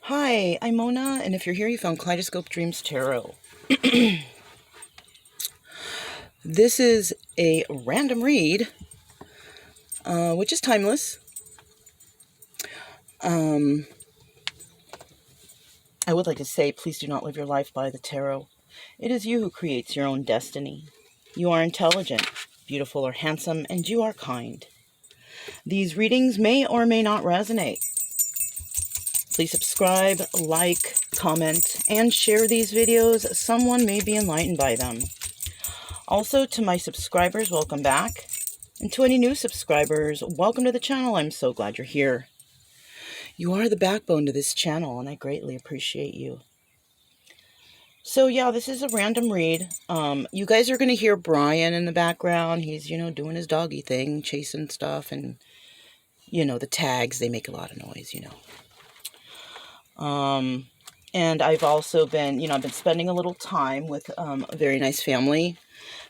Hi, I'm Mona, and if you're here, you found Kaleidoscope Dreams Tarot. This is a random read, which is timeless. I would like to say, please do not live your life by the tarot. It is you who creates your own destiny. You are intelligent, beautiful, or handsome, and you are kind. These readings may or may not resonate. Please subscribe, like, comment, and share these videos. Someone may be enlightened by them. Also, to my subscribers, welcome back. And to any new subscribers, welcome to the channel. I'm so glad you're here. You are the backbone to this channel, and I greatly appreciate you. So yeah, this is a random read. You guys are going to hear Brian in the background. He's, doing his doggy thing, chasing stuff, and, the tags, they make a lot of noise, And I've also been, I've been spending a little time with a very nice family,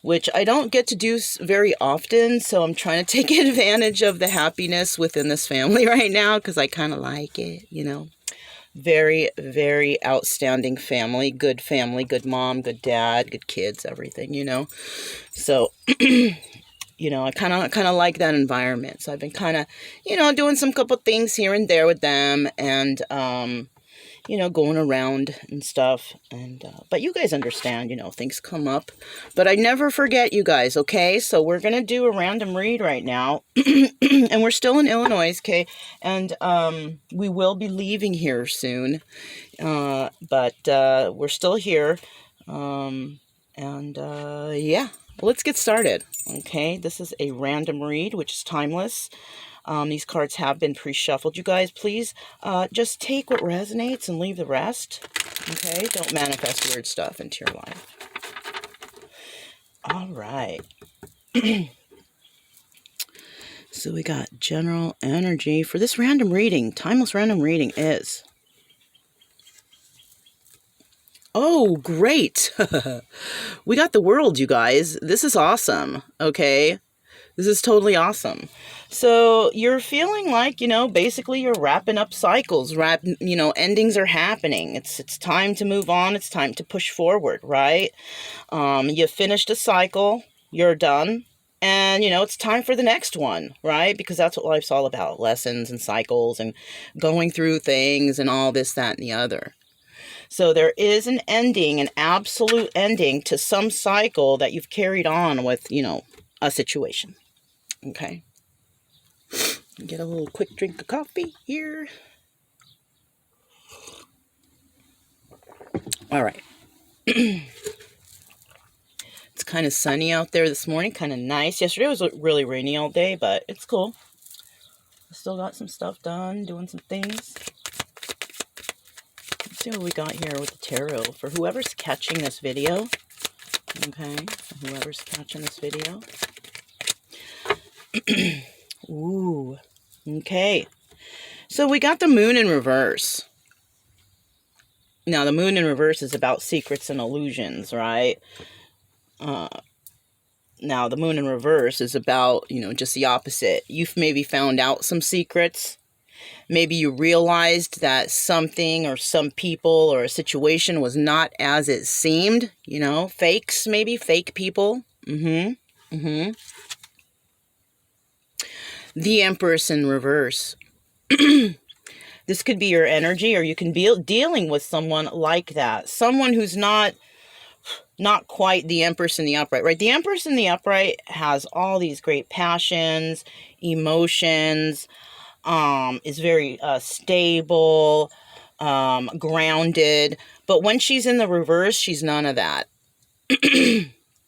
which I don't get to do very often. So I'm trying to take advantage of the happiness within this family right now because I kind of like it, Very, very outstanding family, good mom, good dad, good kids, everything, So, I kind of like that environment. So I've been kind of, doing some couple things here and there with them and, going around and stuff. And, but you guys understand, things come up. But I never forget you guys, okay? So we're going to do a random read right now. And we're still in Illinois, okay? And we will be leaving here soon. But we're still here. Yeah, let's get started, okay? This is a random read, which is timeless. These cards have been pre-shuffled. You guys, please just take what resonates and leave the rest. Okay? Don't manifest weird stuff into your life. All right. So we got general energy for this random reading. Timeless random reading is... Oh, great. We got the world, you guys. This is awesome. Okay? This is totally awesome. So you're feeling like, basically you're wrapping up cycles, endings are happening. It's time to move on. It's time to push forward, right? You finished a cycle, you're done. And, it's time for the next one, right? Because that's what life's all about. Lessons and cycles and going through things and all this, that, and the other. So there is an ending, an absolute ending to some cycle that you've carried on with, a situation. Okay. Get a little quick drink of coffee here. All right. It's kind of sunny out there this morning. Kind of nice. Yesterday was really rainy all day, but it's cool. I still got some stuff done, doing some things. Let's see what we got here with the tarot. For whoever's catching this video. Okay. For whoever's catching this video. Ooh. Okay. So we got the moon in reverse. Now, the moon in reverse is about secrets and illusions, right? Now, the moon in reverse is about, just the opposite. You've maybe found out some secrets. Maybe you realized that something or some people or a situation was not as it seemed. Fakes, maybe fake people. The Empress in reverse. This could be your energy, or you can be dealing with someone like that. Someone who's not quite the Empress in the upright, right? The Empress in the upright has all these great passions, emotions, is very stable, grounded. But when she's in the reverse, she's none of that.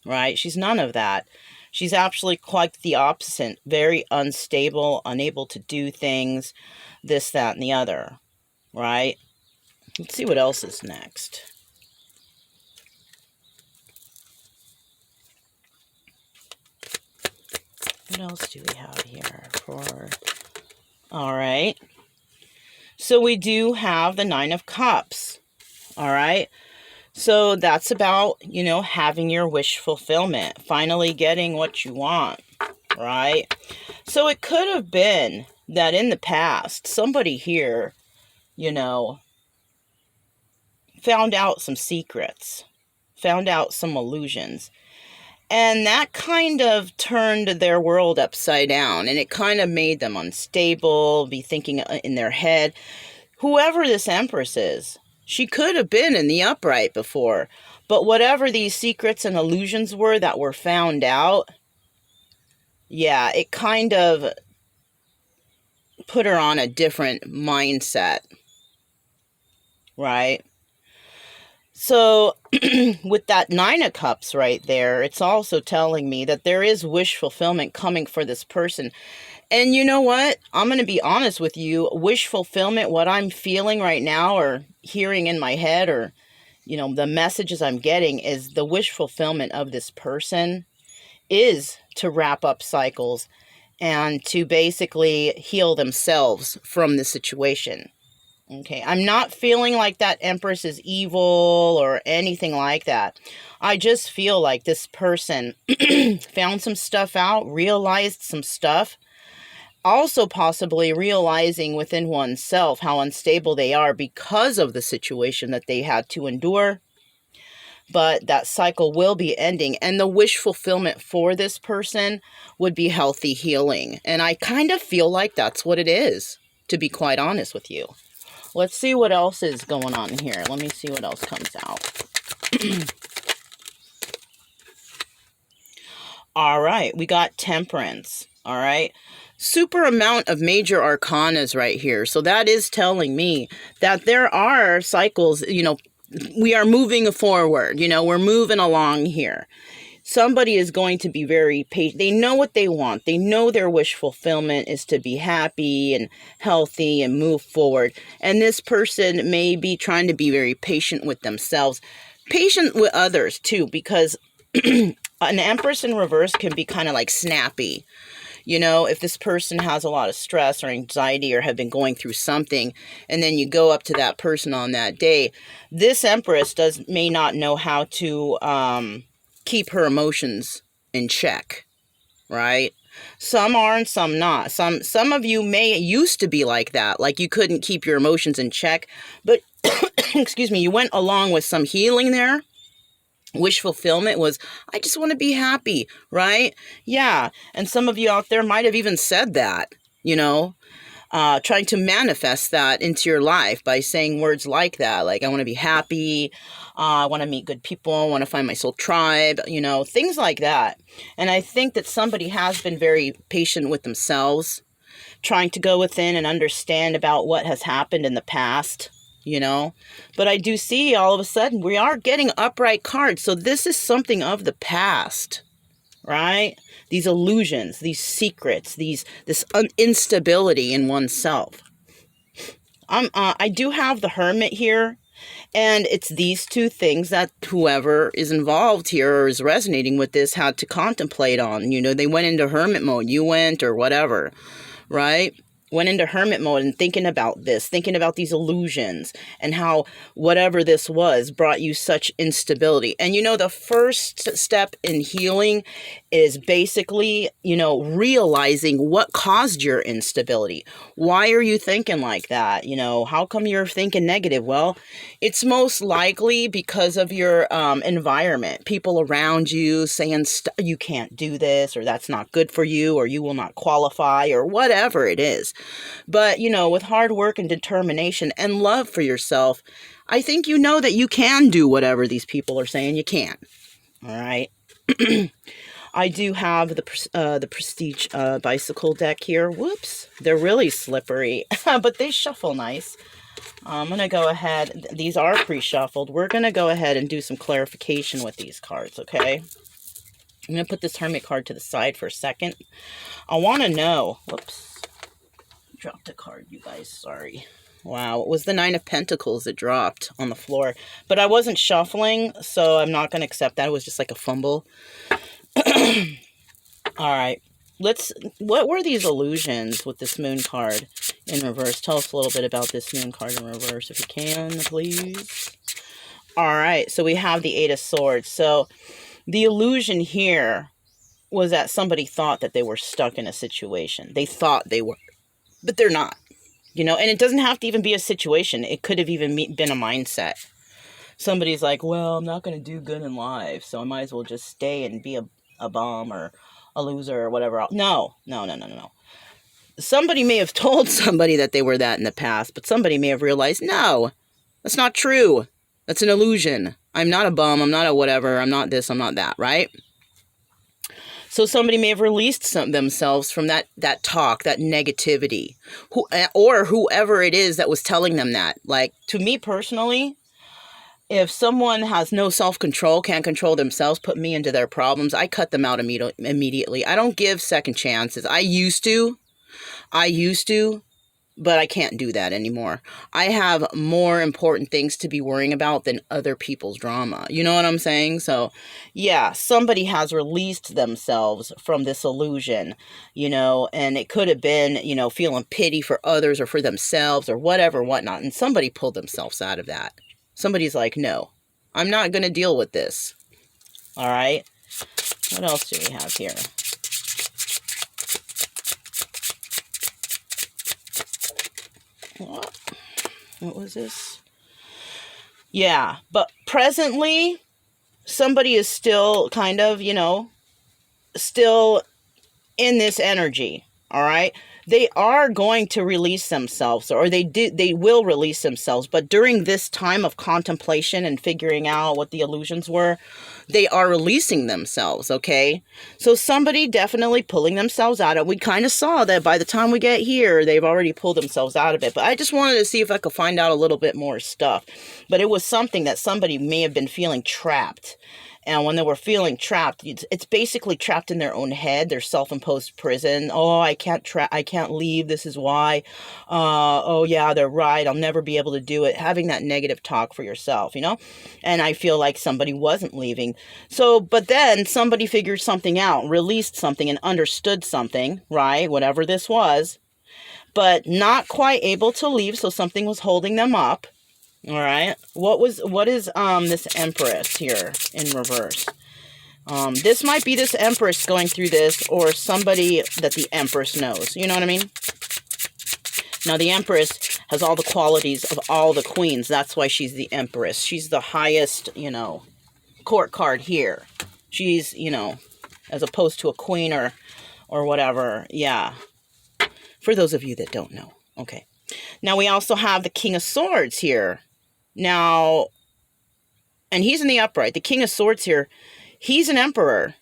Right? She's none of that. She's actually quite the opposite. Very unstable, unable to do things, this, that, and the other. Right? Let's see what else is next. What else do we have here for... All right. So we do have the Nine of Cups. All right. So that's about, having your wish fulfillment, finally getting what you want, right? So it could have been that in the past, somebody here, found out some secrets, found out some illusions. And that kind of turned their world upside down, and it kind of made them unstable, be thinking in their head. Whoever this Empress is, she could have been in the upright before, but whatever these secrets and illusions were that were found out, yeah, it kind of put her on a different mindset, right? So with that Nine of Cups right there, it's also telling me that there is wish fulfillment coming for this person. And you know what? I'm going to be honest with you. Wish fulfillment, what I'm feeling right now or hearing in my head, or, you know, the messages I'm getting, is the wish fulfillment of this person is to wrap up cycles and to basically heal themselves from the situation. Okay, I'm not feeling like that Empress is evil or anything like that. I just feel like this person found some stuff out, realized some stuff, also possibly realizing within oneself how unstable they are because of the situation that they had to endure. But that cycle will be ending, and the wish fulfillment for this person would be healthy healing. And I kind of feel like that's what it is, to be quite honest with you. Let's see what else is going on here. Let me see what else comes out. All right, we got Temperance. All right. Super amount of major arcanas right here. So that is telling me that there are cycles, you know, we are moving forward. You know, we're moving along here. Somebody is going to be very patient. They know what they want. They know their wish fulfillment is to be happy and healthy and move forward. And this person may be trying to be very patient with themselves, patient with others too, because an Empress in reverse can be kind of like snappy. You know, if this person has a lot of stress or anxiety or have been going through something, and then you go up to that person on that day, this Empress may not know how to keep her emotions in check, right? Some are and some not. Some of you used to be like that, like you couldn't keep your emotions in check, but excuse me, you went along with some healing there. Wish fulfillment was, I just want to be happy, right? Yeah, and some of you out there might have even said that, you know, trying to manifest that into your life by saying words like that, like I want to be happy, I want to meet good people, I want to find my soul tribe, you know, things like that. And I think that somebody has been very patient with themselves, trying to go within and understand about what has happened in the past, you know. But I do see all of a sudden we are getting upright cards. So this is something of the past, right? These illusions, these secrets, this instability in oneself. I do have the Hermit here, and it's these two things that whoever is involved here or is resonating with this had to contemplate on. You know, they went into Hermit mode, you went, or whatever, right? Went into Hermit mode and thinking about this, thinking about these illusions and how whatever this was brought you such instability. And you know, the first step in healing is basically, you know, realizing what caused your instability. Why are you thinking like that? You know, how come you're thinking negative? Well, it's most likely because of your environment, people around you saying you can't do this, or that's not good for you, or you will not qualify, or whatever it is. But, you know, with hard work and determination and love for yourself, I think you know that you can do whatever these people are saying you can. All right. I do have the Prestige bicycle deck here. Whoops. They're really slippery, but they shuffle nice. I'm going to go ahead. These are pre-shuffled. We're going to go ahead and do some clarification with these cards, okay? I'm going to put this Hermit card to the side for a second. I want to know. Whoops. Dropped a card, you guys. Sorry. Wow. It was the Nine of Pentacles that dropped on the floor. But I wasn't shuffling, so I'm not going to accept that. It was just like a fumble. All right. What were these illusions with this Moon card in reverse? Tell us a little bit about this Moon card in reverse, if you can, please. All right. So we have the Eight of Swords. So the illusion here was that somebody thought that they were stuck in a situation. They thought they were, but they're not. You know, and it doesn't have to even be a situation. It could have even been a mindset. Somebody's like, well, I'm not going to do good in life, so I might as well just stay and be a bum or a loser or whatever. No. Somebody may have told somebody that they were that in the past, but somebody may have realized, no, that's not true. That's an illusion. I'm not a bum. I'm not a whatever. I'm not this. I'm not that, right? So somebody may have released themselves from that talk, that negativity, or whoever it is that was telling them that. Like, to me personally, if someone has no self-control, can't control themselves, put me into their problems, I cut them out immediately. I don't give second chances. I used to, but I can't do that anymore. I have more important things to be worrying about than other people's drama. You know what I'm saying? So, yeah, somebody has released themselves from this illusion, you know, and it could have been, you know, feeling pity for others or for themselves or whatever, whatnot. And somebody pulled themselves out of that. Somebody's like, no, I'm not going to deal with this. All right. What else do we have here? What was this? Yeah, but presently, somebody is still kind of, you know, still in this energy, all right? They are going to release themselves, or they will release themselves, but during this time of contemplation and figuring out what the illusions were, they are releasing themselves, okay? So somebody definitely pulling themselves out of it. We kind of saw that by the time we get here, they've already pulled themselves out of it, but I just wanted to see if I could find out a little bit more stuff. But it was something that somebody may have been feeling trapped. And when they were feeling trapped, it's basically trapped in their own head, their self-imposed prison. Oh, I can't leave. This is why. Oh, yeah, they're right. I'll never be able to do it. Having that negative talk for yourself, you know? And I feel like somebody wasn't leaving. So, but then somebody figured something out, released something and understood something, right? Whatever this was, but not quite able to leave. So something was holding them up. All right. What is this Empress here in reverse? This might be this Empress going through this, or somebody that the Empress knows. You know what I mean? Now, the Empress has all the qualities of all the queens. That's why she's the Empress. She's the highest, you know, court card here. She's, you know, as opposed to a queen or whatever. Yeah. For those of you that don't know. Okay. Now, we also have the King of Swords here. Now, and he's in the upright. The King of Swords here, he's an emperor.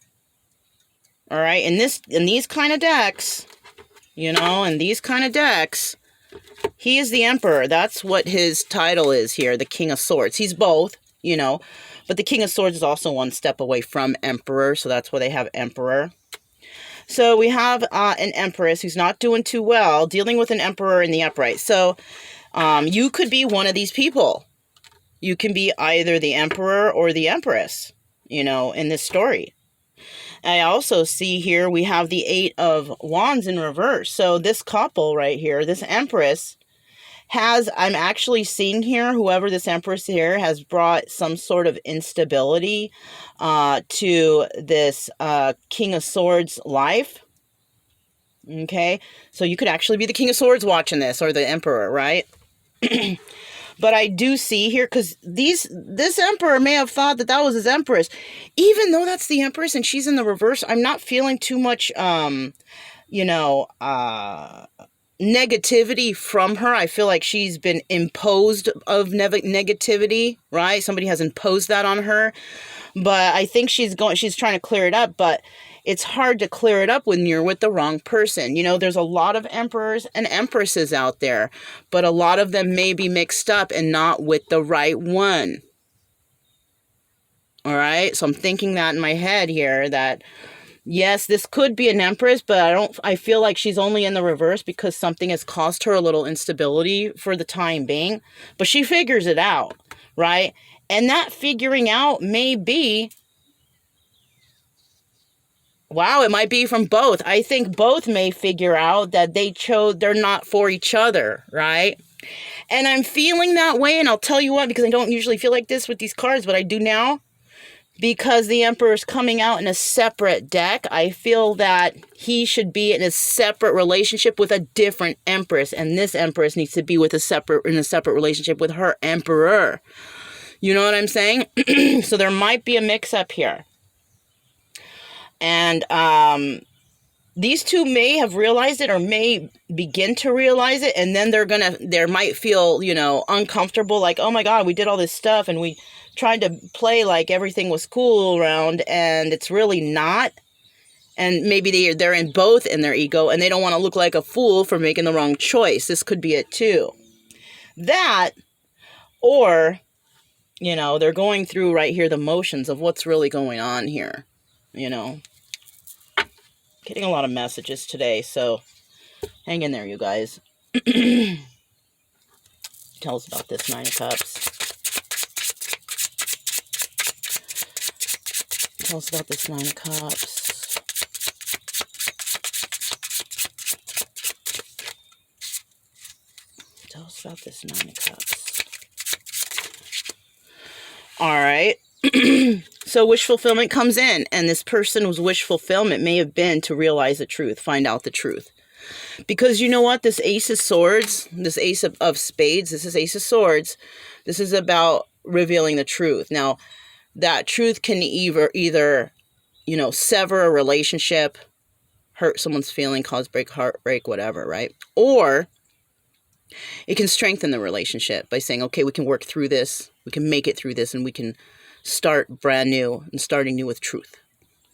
All right. In these kind of decks, you know, in these kind of decks, he is the emperor. That's what his title is here, the King of Swords. He's both, you know, but the King of Swords is also one step away from emperor. So that's why they have emperor. So we have an Empress who's not doing too well, dealing with an emperor in the upright. So you could be one of these people. You can be either the emperor or the empress, you know, in this story. I also see here we have the Eight of Wands in reverse. So this couple right here, this Empress, I'm actually seeing here, whoever this Empress here has brought some sort of instability to this King of Swords life. Okay, so you could actually be the King of Swords watching this, or the Emperor, right? But I do see here, because this Emperor may have thought that was his Empress. Even though that's the Empress and she's in the reverse, I'm not feeling too much, you know, negativity from her. I feel like she's been imposed of negativity, right? Somebody has imposed that on her. But I think she's trying to clear it up, but it's hard to clear it up when you're with the wrong person. You know, there's a lot of emperors and empresses out there, but a lot of them may be mixed up and not with the right one. All right. So I'm thinking that in my head here, that yes, this could be an empress, but I feel like she's only in the reverse because something has caused her a little instability for the time being, but she figures it out, right? And that figuring out may be, wow, it might be from both. I think both may figure out that they're not for each other, right? And I'm feeling that way, and I'll tell you what, because I don't usually feel like this with these cards, but I do now. Because the Emperor is coming out in a separate deck, I feel that he should be in a separate relationship with a different Empress, and this Empress needs to be in a separate relationship with her Emperor. You know what I'm saying? So there might be a mix-up here. And these two may have realized it or may begin to realize it. And then they might feel, you know, uncomfortable. Like, oh my God, we did all this stuff and we tried to play like everything was cool around, and it's really not. And maybe they're in both in their ego, and they don't want to look like a fool for making the wrong choice. This could be it too. That, or, you know, they're going through right here the motions of what's really going on here. You know, getting a lot of messages today, so hang in there, you guys. Tell us about this Nine of Cups. Tell us about this Nine of Cups. Tell us about this Nine of Cups. All right. So wish fulfillment comes in, and this person's wish fulfillment may have been to realize the truth, find out the truth. Because you know what? This Ace of Swords, this Ace of Spades, this is Ace of Swords. This is about revealing the truth. Now, that truth can either, you know, sever a relationship, hurt someone's feeling, cause heartbreak, whatever, right? Or it can strengthen the relationship by saying, okay, we can work through this, we can make it through this, and we can start brand new and starting new with truth.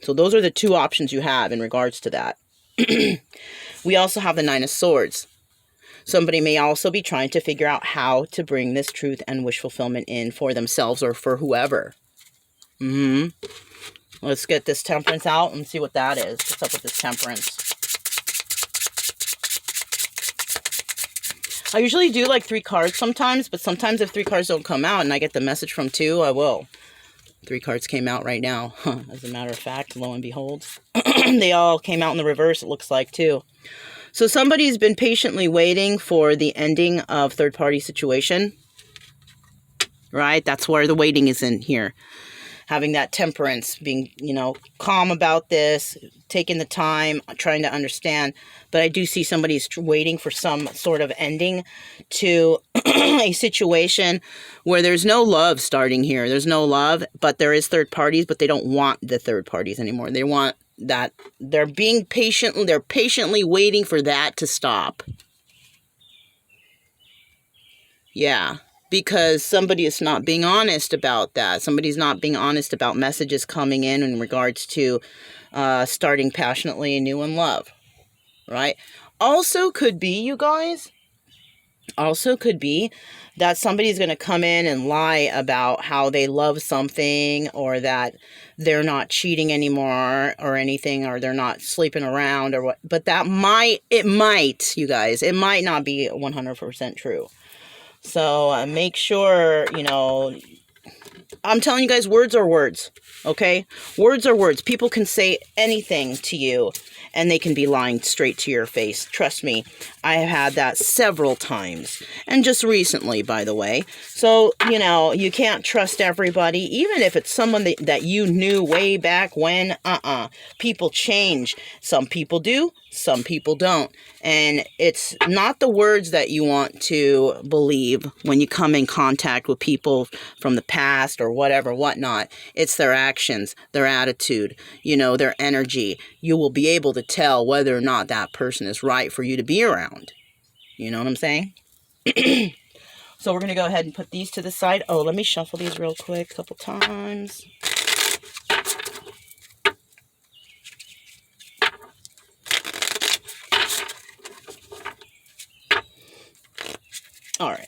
So those are the two options you have in regards to that. We also have the Nine of Swords. Somebody may also be trying to figure out how to bring this truth and wish fulfillment in for themselves or for whoever. Let's get this Temperance out and see what that is. What's up with this Temperance? I usually do like 3 cards sometimes, but sometimes if 3 cards don't come out and I get the message from 2, I will. 3 cards came out right now. As a matter of fact, lo and behold. They all came out in the reverse, it looks like, too. So somebody's been patiently waiting for the ending of third-party situation. Right? That's where the waiting is in here. Having that temperance, being, you know, calm about this, taking the time, trying to understand. But I do see somebody's waiting for some sort of ending to a situation where there's no love starting here. There's no love, but there is third parties, but they don't want the third parties anymore. They want that. They're being patient. They're patiently waiting for that to stop. Yeah. Because somebody is not being honest about that. Somebody's not being honest about messages coming in regards to starting passionately anew in love. Right? Also could be, you guys, also could be that somebody's going to come in and lie about how they love something, or that they're not cheating anymore or anything, or they're not sleeping around or what. But that might, you guys, it might not be 100% true. So make sure, you know, I'm telling you guys, words are words, okay? Words are words. People can say anything to you, and they can be lying straight to your face. Trust me, I have had that several times, and just recently, by the way. So, you know, you can't trust everybody, even if it's someone that you knew way back when. People change. Some people do, some people don't. And it's not the words that you want to believe when you come in contact with people from the past or whatever, whatnot. It's their actions, their attitude, you know, their energy. You will be able to tell whether or not that person is right for you to be around. You know what I'm saying? So we're going to go ahead and put these to the side. Oh, let me shuffle these real quick a couple times. All right.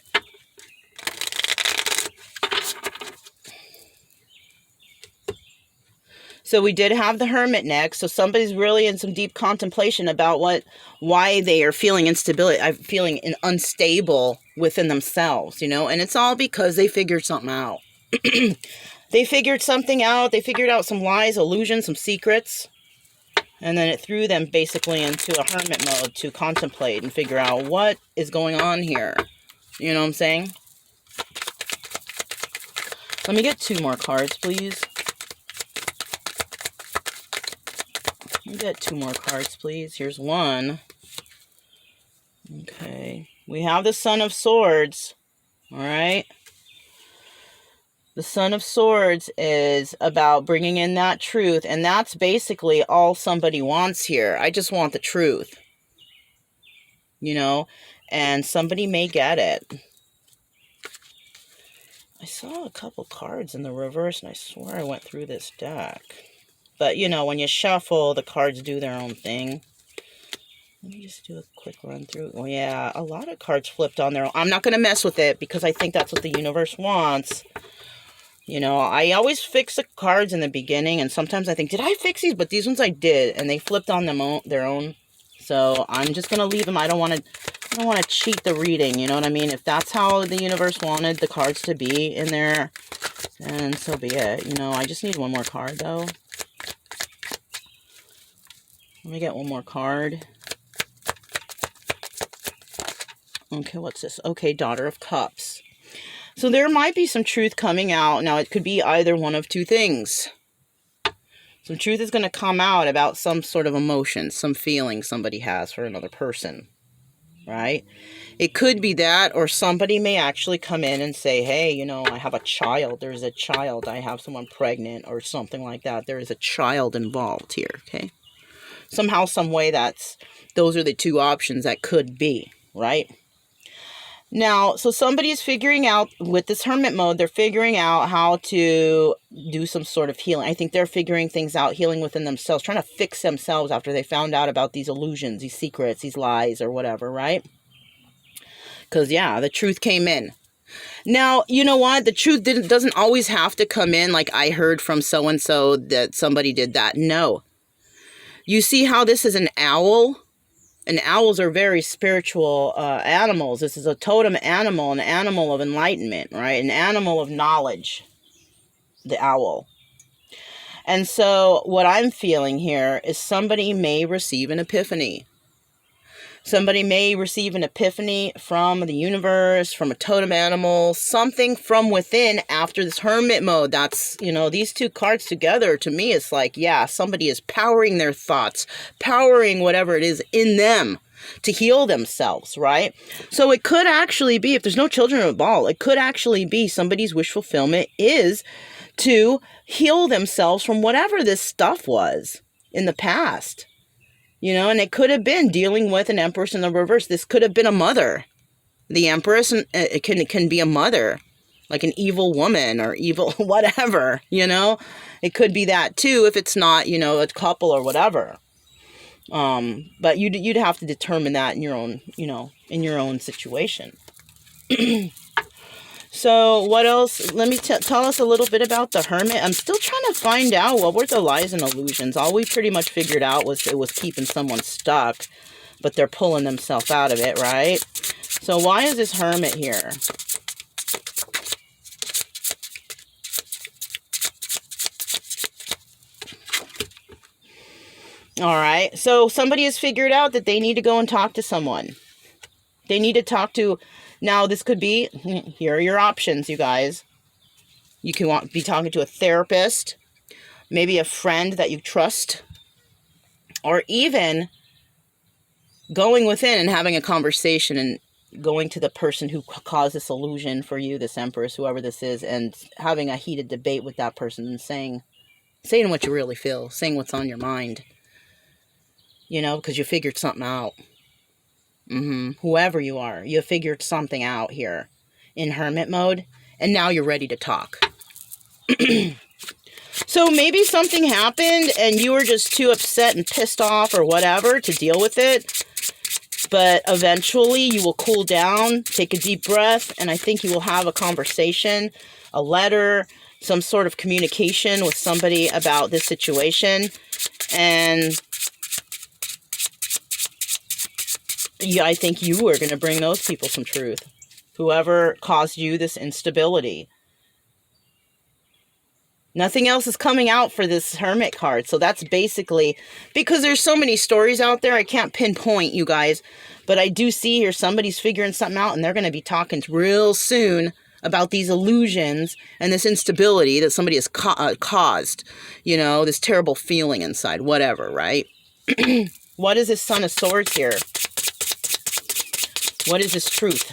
So we did have the Hermit next. So somebody's really in some deep contemplation about why they are feeling instability, feeling unstable within themselves, you know, and it's all because they figured something out. They figured something out. They figured out some lies, illusions, some secrets. And then it threw them basically into a hermit mode to contemplate and figure out what is going on here. You know what I'm saying? Let me get 2 more cards, please. Let me get 2 more cards, please. Here's 1. Okay. We have the Son of Swords. All right. The Son of Swords is about bringing in that truth, and that's basically all somebody wants here. I just want the truth, you know, and somebody may get it. I saw a couple cards in the reverse, and I swear I went through this deck. But, you know, when you shuffle, the cards do their own thing. Let me just do a quick run through. Oh, yeah, a lot of cards flipped on their own. I'm not going to mess with it because I think that's what the universe wants. You know, I always fix the cards in the beginning, and sometimes I think, did I fix these? But these ones I did, and they flipped on their own. So I'm just going to leave them. I don't want to cheat the reading, you know what I mean? If that's how the universe wanted the cards to be in there, then so be it. You know, I just need one more card, though. Let me get one more card. Okay, what's this? Okay, Daughter of Cups. So there might be some truth coming out. Now, it could be either one of two things. Some truth is going to come out about some sort of emotion, some feeling somebody has for another person, right? It could be that, or somebody may actually come in and say, hey, you know, I have a child. There's a child. I have someone pregnant or something like that. There is a child involved here, okay? Somehow, some way, those are the two options that could be, right? Now, so somebody is figuring out, with this Hermit mode, they're figuring out how to do some sort of healing. I think they're figuring things out, healing within themselves, trying to fix themselves after they found out about these illusions, these secrets, these lies, or whatever, right? Because, yeah, the truth came in. Now, you know what? The truth doesn't always have to come in like I heard from so-and-so that somebody did that. No. You see how this is an owl? And owls are very spiritual animals. This is a totem animal, an animal of enlightenment, right? An animal of knowledge, the owl. And so what I'm feeling here is somebody may receive an epiphany. Somebody may receive an epiphany from the universe, from a totem animal, something from within after this Hermit mode. That's, you know, these two cards together, to me, it's like, yeah, somebody is powering their thoughts, powering whatever it is in them to heal themselves, right? So it could actually be, if there's no children involved, it could actually be somebody's wish fulfillment is to heal themselves from whatever this stuff was in the past. You know, and it could have been dealing with an Empress in the reverse. This could have been a mother. The Empress, it can be a mother, like an evil woman or evil whatever, you know. It could be that too if it's not, you know, a couple or whatever. But you'd have to determine that in your own, you know, in your own situation. So what else? Let me tell us a little bit about the Hermit. I'm still trying to find out what were the lies and illusions. All we pretty much figured out was it was keeping someone stuck, but they're pulling themselves out of it, right? So why is this Hermit here? All right. So somebody has figured out that they need to go and talk to someone. They need to talk to... Now, this could be, here are your options, you guys. You can be talking to a therapist, maybe a friend that you trust, or even going within and having a conversation and going to the person who caused this illusion for you, this Empress, whoever this is, and having a heated debate with that person and saying what you really feel, saying what's on your mind, you know, because you figured something out. Whoever you are, you figured something out here in Hermit mode, and now you're ready to talk. So maybe something happened and you were just too upset and pissed off or whatever to deal with it. But eventually you will cool down, take a deep breath, and I think you will have a conversation, a letter, some sort of communication with somebody about this situation. And yeah, I think you are going to bring those people some truth. Whoever caused you this instability. Nothing else is coming out for this Hermit card. So that's basically, because there's so many stories out there, I can't pinpoint, you guys. But I do see here somebody's figuring something out, and they're going to be talking real soon about these illusions and this instability that somebody has caused. You know, this terrible feeling inside, whatever, right? What is this Son of Swords here? What is this truth?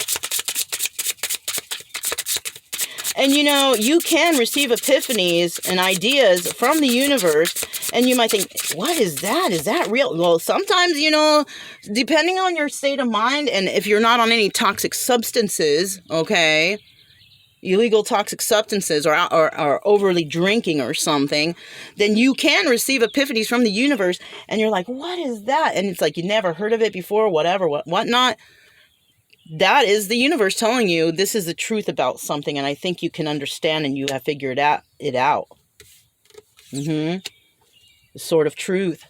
And you know, you can receive epiphanies and ideas from the universe, and you might think, what is that? Is that real? Well, sometimes, you know, depending on your state of mind, and if you're not on any toxic substances, okay, illegal toxic substances, or overly drinking or something, then you can receive epiphanies from the universe, and you're like, what is that? And it's like, you never heard of it before, whatever, whatnot. That is the universe telling you this is the truth about something, and I think you can understand and you have figured it out. The sword of truth.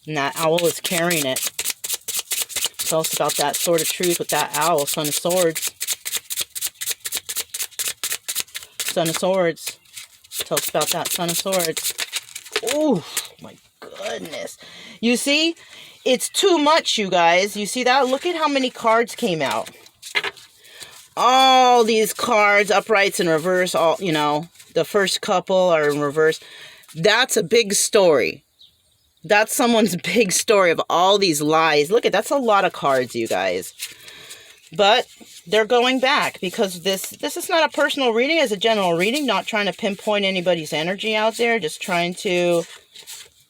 And that owl is carrying it. Tell us about that sword of truth with that owl, Son of Swords. Son of Swords. Tell us about that Son of Swords. Oh, my goodness. You see? It's too much, you guys. You see that? Look at how many cards came out. All these cards, uprights and reverse, all, you know, the first couple are in reverse. That's a big story. That's someone's big story of all these lies. Look at, that's a lot of cards, you guys. But they're going back because this is not a personal reading, it's a general reading, not trying to pinpoint anybody's energy out there, just trying to,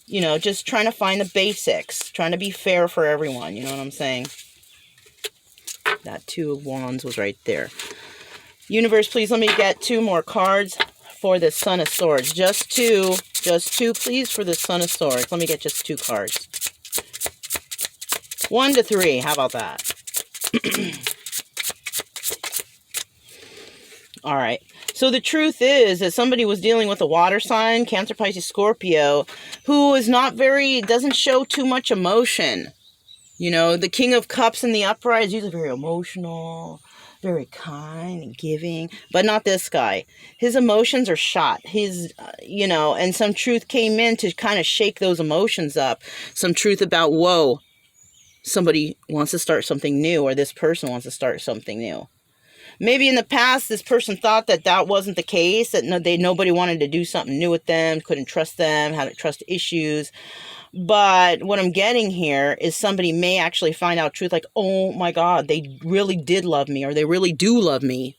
you know, just trying to find the basics, trying to be fair for everyone, you know what I'm saying? That Two of Wands was right there. Universe, please let me get 2 more cards for the Son of Swords. Just two, please, for the Son of Swords. Let me get just 2 cards. 1 to 3, how about that? All right. So the truth is that somebody was dealing with a water sign, Cancer, Pisces, Scorpio, who is not very, doesn't show too much emotion. You know, the King of Cups in the upright is usually very emotional, very kind and giving, but not this guy. His emotions are shot. His, you know, and some truth came in to kind of shake those emotions up. Some truth about, whoa, somebody wants to start something new, or this person wants to start something new. Maybe in the past, this person thought that that wasn't the case, that nobody wanted to do something new with them, couldn't trust them, had trust issues. But what I'm getting here is somebody may actually find out truth like, oh my God, they really did love me, or they really do love me.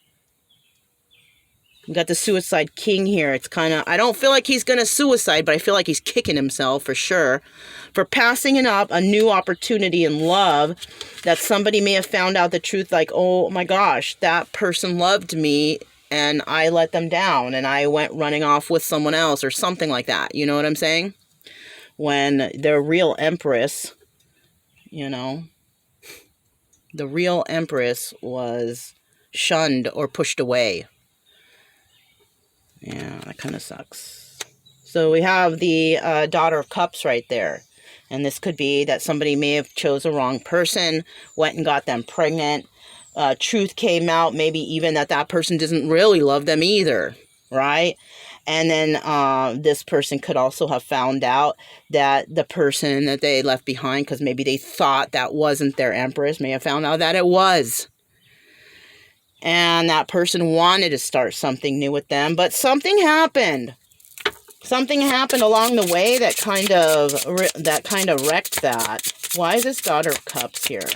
We got the Suicide King here. It's kind of, I don't feel like he's going to suicide, but I feel like he's kicking himself for sure. For passing it up, a new opportunity in love, that somebody may have found out the truth like, oh my gosh, that person loved me and I let them down and I went running off with someone else or something like that. You know what I'm saying? When the real Empress, you know, the real Empress was shunned or pushed away. Yeah, that kind of sucks. So we have the Daughter of Cups right there. And this could be that somebody may have chose the wrong person, went and got them pregnant. Truth came out, maybe even that person doesn't really love them either, right? And then this person could also have found out that the person that they left behind, because maybe they thought that wasn't their Empress, may have found out that it was. And that person wanted to start something new with them, but something happened. Something happened along the way that kind of wrecked that. Why is this Daughter of Cups here?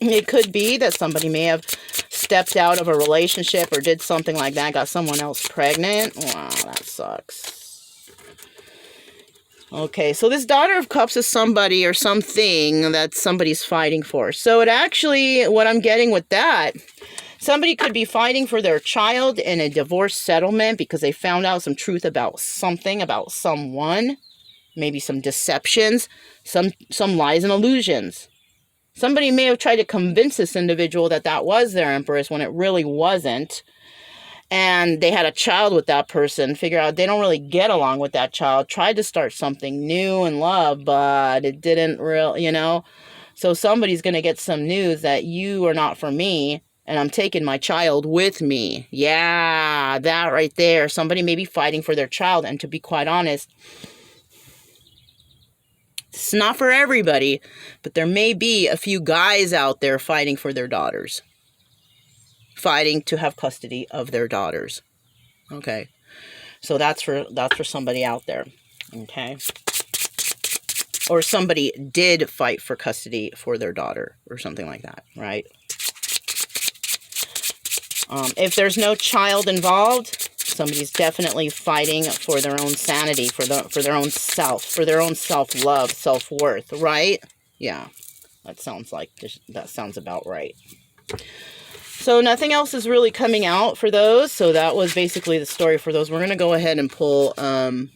It could be that somebody may have stepped out of a relationship or did something like that, got someone else pregnant. Wow, that sucks. Okay, so this Daughter of Cups is somebody or something that somebody's fighting for. So it actually, what I'm getting with that, somebody could be fighting for their child in a divorce settlement because they found out some truth about something, about someone, maybe some deceptions, some lies and illusions. Somebody may have tried to convince this individual that that was their Empress when it really wasn't. And they had a child with that person, figure out they don't really get along with that child, tried to start something new in love, but it didn't really, you know. So somebody's going to get some news that you are not for me, and I'm taking my child with me. Yeah, that right there. Somebody may be fighting for their child, and to be quite honest, it's not for everybody, but there may be a few guys out there fighting for their daughters. Fighting to have custody of their daughters. Okay. So that's for somebody out there. Okay. Or somebody did fight for custody for their daughter or something like that, right? If there's no child involved, somebody's definitely fighting for their own sanity, for their own self, for their own self-love, self-worth, right? Yeah, that sounds about right. So nothing else is really coming out for those. So that was basically the story for those. We're going to go ahead and pull, we're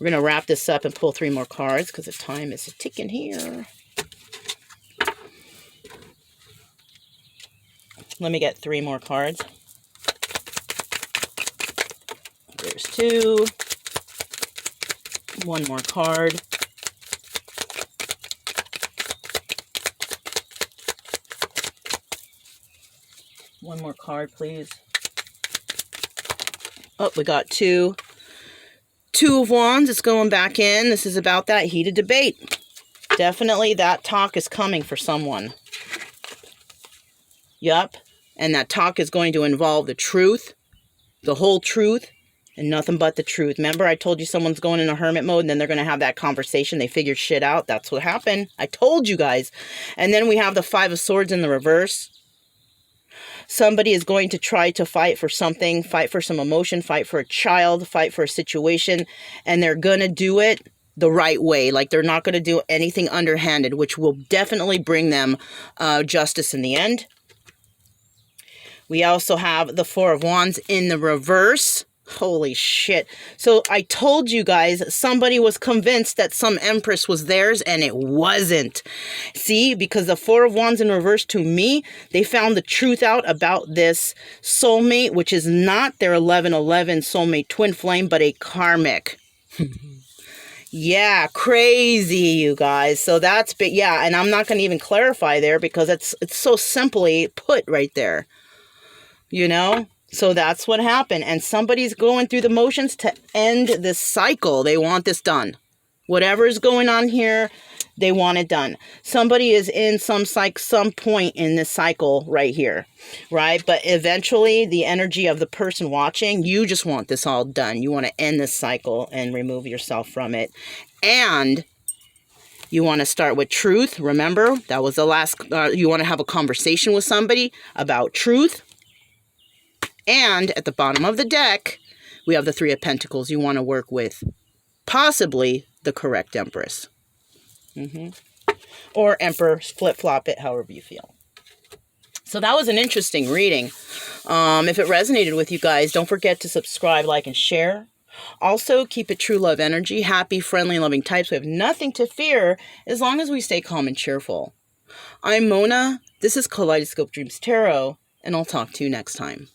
going to wrap this up and pull 3 more cards because the time is ticking here. Let me get 3 more cards. There's 2. 1 more card. One more card, please. Oh, we got 2. 2 of Wands. It's going back in. This is about that heated debate. Definitely that talk is coming for someone. Yup. And that talk is going to involve the truth, the whole truth, and nothing but the truth. Remember, I told you someone's going in a hermit mode, and then they're going to have that conversation. They figured shit out. That's what happened. I told you guys. And then we have the 5 of Swords in the reverse. Somebody is going to try to fight for something, fight for some emotion, fight for a child, fight for a situation, and they're going to do it the right way. Like, they're not going to do anything underhanded, which will definitely bring them justice in the end. We also have the 4 of Wands in the reverse. Holy shit. So I told you guys, somebody was convinced that some Empress was theirs, and it wasn't. See, because the 4 of Wands in reverse, to me, they found the truth out about this soulmate, which is not their 1111 soulmate twin flame, but a karmic. Yeah, crazy, you guys. So that's, but yeah, and I'm not going to even clarify there because it's so simply put right there. You know? So that's what happened. And somebody's going through the motions to end this cycle. They want this done. Whatever is going on here, they want it done. Somebody is in some point in this cycle right here, right? But eventually, the energy of the person watching, you just want this all done. You want to end this cycle and remove yourself from it. And you want to start with truth. Remember, that was the last, you want to have a conversation with somebody about truth. And at the bottom of the deck, we have the 3 of Pentacles. You want to work with possibly the correct Empress. Or Emperor, flip-flop it, however you feel. So that was an interesting reading. If it resonated with you guys, don't forget to subscribe, like, and share. Also, keep it true love energy. Happy, friendly, and loving types. We have nothing to fear as long as we stay calm and cheerful. I'm Mona. This is Kaleidoscope Dreams Tarot, and I'll talk to you next time.